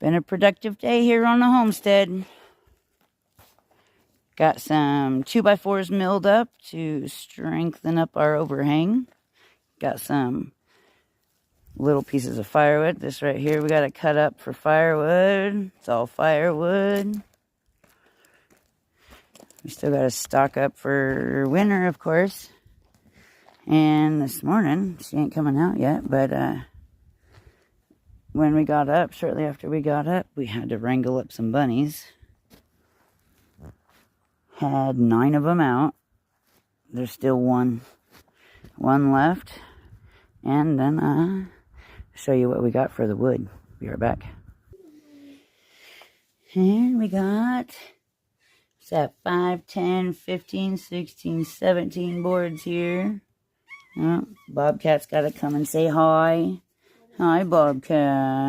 Been a productive day here on the homestead. Got some 2x4s milled up to strengthen up our overhang. Got some little pieces of firewood. This right here we got to cut up for firewood. It's all firewood. We still got to stock up for winter, of course. And this morning, she ain't coming out yet, but when we got up, shortly after we got up, we had to wrangle up some bunnies. Had 9 of them out. There's still one left. And then show you what we got for the wood. Be right back. And we got, what's that, 5, 10, 15, 16, 17 boards here. Oh, Bobcat's got to come and say hi. Hi, Bobcat.